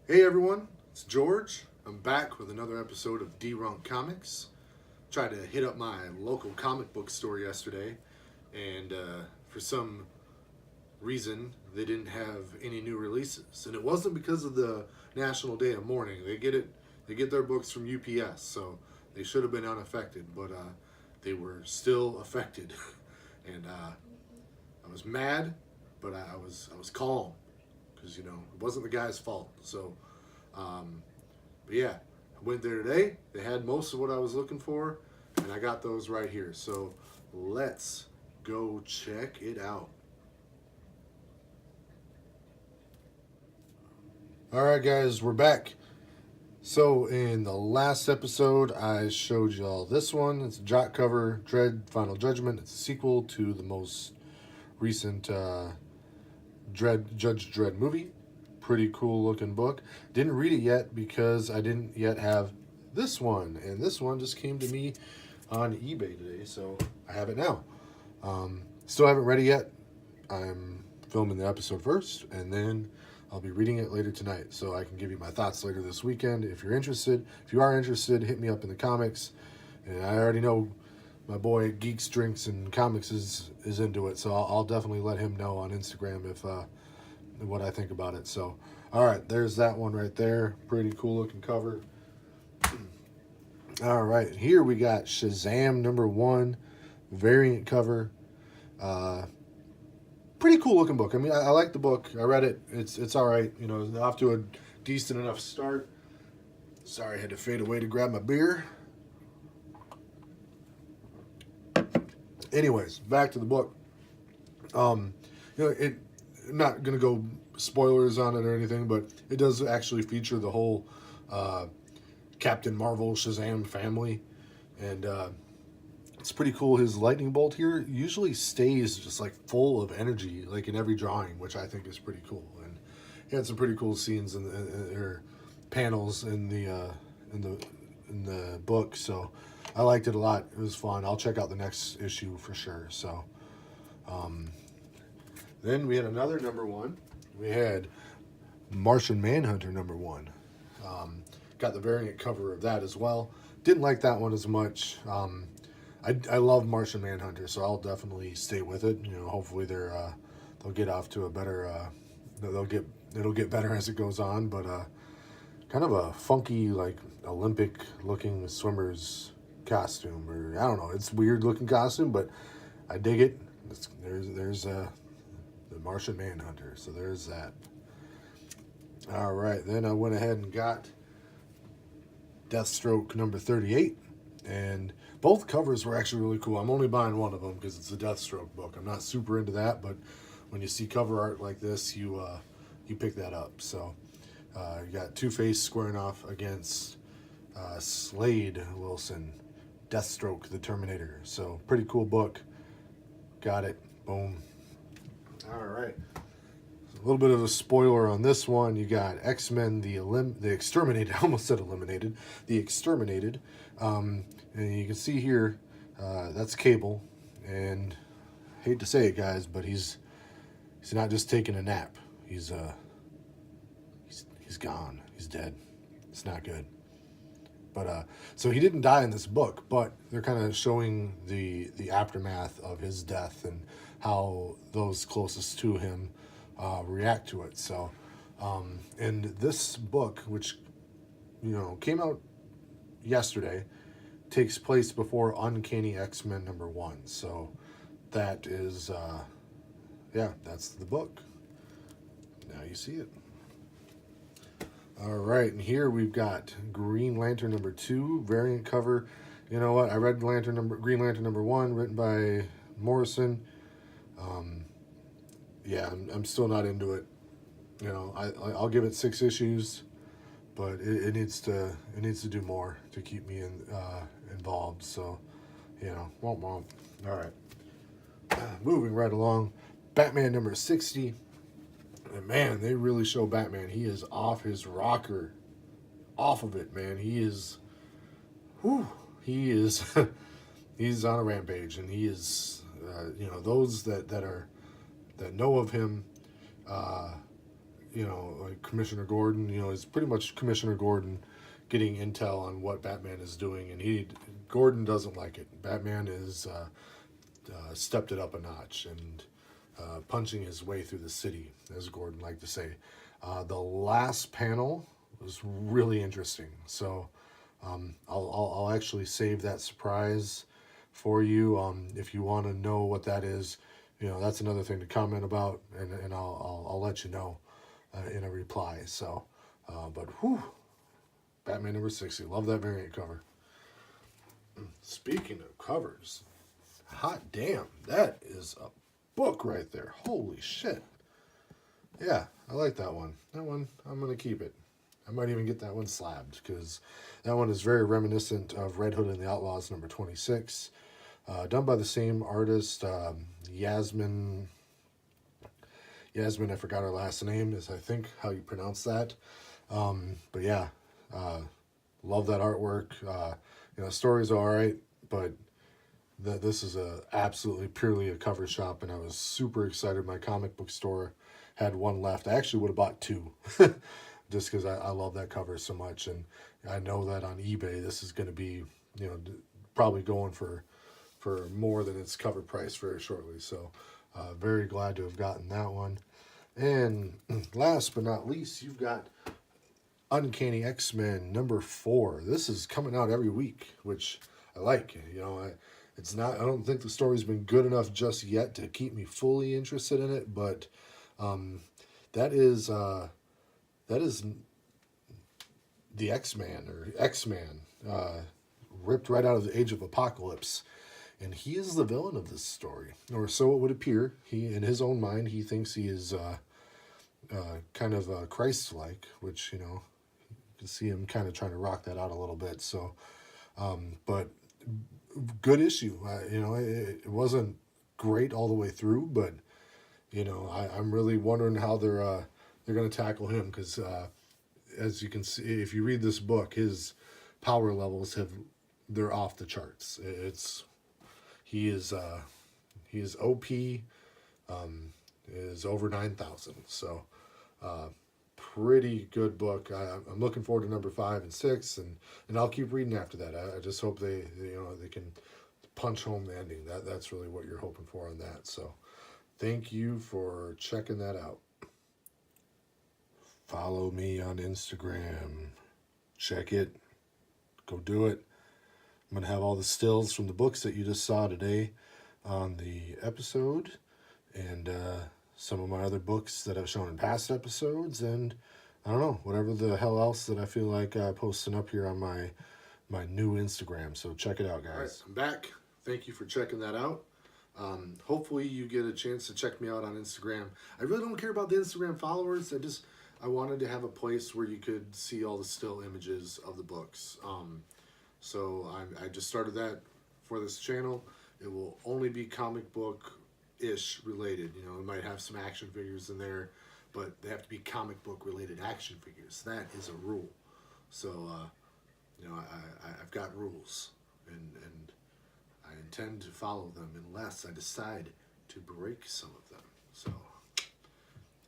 Hey everyone, it's George. I'm back with another episode of Dee Runk Comics. Tried to hit up my local comic book store yesterday, and for some reason they didn't have any new releases. And it wasn't because of the National Day of Mourning. They get their books from UPS, so they should have been unaffected, but they were still affected. and I was mad, but I was calm because it wasn't the guy's fault. So, but yeah, I went there today. They had most of what I was looking for, and I got those right here. So let's go check it out. All right, guys, we're back. So in the last episode, I showed y'all this one. It's a jock cover, Dread Final Judgment. It's a sequel to the most recent Judge Dredd movie. Pretty cool looking book. Didn't read it yet because I didn't yet have this one, and this one just came to me on eBay today, so I have it now. Still haven't read it yet. I'm filming the episode first, and then I'll be reading it later tonight, so I can give you my thoughts later this weekend. If you're interested, if you are interested, hit me up in the comics. And I already know my boy Geeks, Drinks, and Comics is into it, so I'll definitely let him know on Instagram if what I think about it. So, all right, there's that one right there. Pretty cool looking cover. All right, here we got Shazam #1 variant cover. Pretty cool looking book. I mean, I like the book. I read it. It's all right. Off to a decent enough start. Sorry, I had to fade away to grab my beer. Anyways, back to the book. It. I'm not gonna go spoilers on it or anything, but it does actually feature the whole Captain Marvel Shazam family, and it's pretty cool. His lightning bolt here usually stays just like full of energy, like in every drawing, which I think is pretty cool. And he had some pretty cool scenes or panels in the book, so I liked it a lot. It was fun. I'll check out the next issue for sure. So. Then we had another #1. We had Martian Manhunter #1. Got the variant cover of that as well. Didn't like that one as much. I love Martian Manhunter, so I'll definitely stay with it. Hopefully they'll get off to a better. It'll get better as it goes on. But kind of a funky, like Olympic looking swimmer's costume, or I don't know. It's weird looking costume, but I dig it. There's the Martian Manhunter. So there's that. All right, then I went ahead and got Deathstroke #38, and both covers were actually really cool. I'm only buying one of them because it's a Deathstroke book. I'm not super into that, but when you see cover art like this, you pick that up. So you got Two-Face squaring off against Slade Wilson, Deathstroke the Terminator. So pretty cool book. Got it. Boom. All right. A little bit of a spoiler on this one. You got X-Men, the Exterminated. I almost said Eliminated. The Exterminated. And you can see here, that's Cable. And I hate to say it, guys, but he's not just taking a nap. He's gone. He's dead. It's not good. But so he didn't die in this book, but they're kind of showing the aftermath of his death and how those closest to him react to it. So, and this book, which came out yesterday, takes place before Uncanny XMen #1. So that is, that's the book. Now you see it. All right, and here we've got Green Lantern #2 variant cover. You know what? I read Green Lantern #1, written by Morrison. I'm still not into it. I'll give it 6 issues, but it needs to do more to keep me involved. So, womp womp. All right, moving right along. Batman #60. And man, they really show Batman. He is off his rocker, off of it, man. He is, he's on a rampage, and he is, those that know of him, like Commissioner Gordon. It's pretty much Commissioner Gordon getting intel on what Batman is doing, and Gordon doesn't like it. Batman is stepped it up a notch and punching his way through the city, as Gordon liked to say. The last panel was really interesting, so I'll actually save that surprise for you. If you want to know what that is, that's another thing to comment about, and I'll let you know in a reply. So, but whew, Batman number 60. Love that variant cover. Speaking of covers, hot damn, that is a book right there. Holy shit. Yeah, I like that one. That one, I'm going to keep it. I might even get that one slabbed, because that one is very reminiscent of Red Hood and the Outlaws number 26. Done by the same artist, Yasmin, I forgot her last name, is I think how you pronounce that. But yeah, love that artwork. Story's alright, but this is absolutely purely a cover shop, and I was super excited. My comic book store had one left. I actually would have bought two, just because I love that cover so much, and I know that on eBay this is going to be, probably going for more than its cover price very shortly. So, very glad to have gotten that one. And last but not least, you've got Uncanny XMen number 4. This is coming out every week, which I like. It's not. I don't think the story's been good enough just yet to keep me fully interested in it, but that is the X-Man or X-Man, ripped right out of the Age of Apocalypse, and he is the villain of this story, or so it would appear. He, in his own mind, he thinks he is kind of Christ-like, which you can see him kind of trying to rock that out a little bit. So, but good issue. It wasn't great all the way through, but I'm really wondering how they're going to tackle him, because as you can see, if you read this book, his power levels they're off the charts. He is OP, is over 9,000. So pretty good book. I'm looking forward to number 5 and 6, and I'll keep reading after that. I just hope they can punch home the ending. That's really what you're hoping for on that. So thank you for checking that out. Follow me on Instagram. Check it. Go do it. I'm going to have all the stills from the books that you just saw today on the episode, and some of my other books that I've shown in past episodes, and I don't know, whatever the hell else that I feel like posting up here on my new Instagram. So check it out, guys. All right, I'm back. Thank you for checking that out. Hopefully you get a chance to check me out on Instagram. I really don't care about the Instagram followers. I wanted to have a place where you could see all the still images of the books. So I just started that for this channel. It will only be comic book-ish related. We might have some action figures in there, but they have to be comic book related action figures. That is a rule. So, I've got rules, and I intend to follow them unless I decide to break some of them. So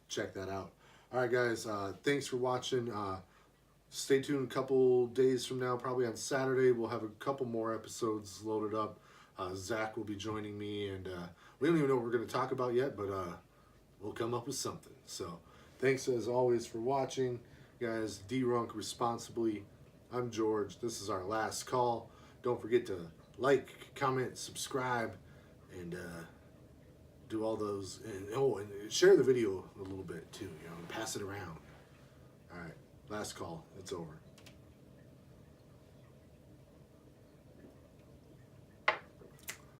check that out. All right, guys, thanks for watching. Stay tuned a couple days from now, probably on Saturday. We'll have a couple more episodes loaded up. Zach will be joining me, and we don't even know what we're going to talk about yet, but we'll come up with something. So thanks, as always, for watching. Guys, Dee Runk responsibly. I'm George. This is our last call. Don't forget to like, comment, subscribe, and do all those. And share the video a little bit, too. Pass it around. All right. Last call. It's over.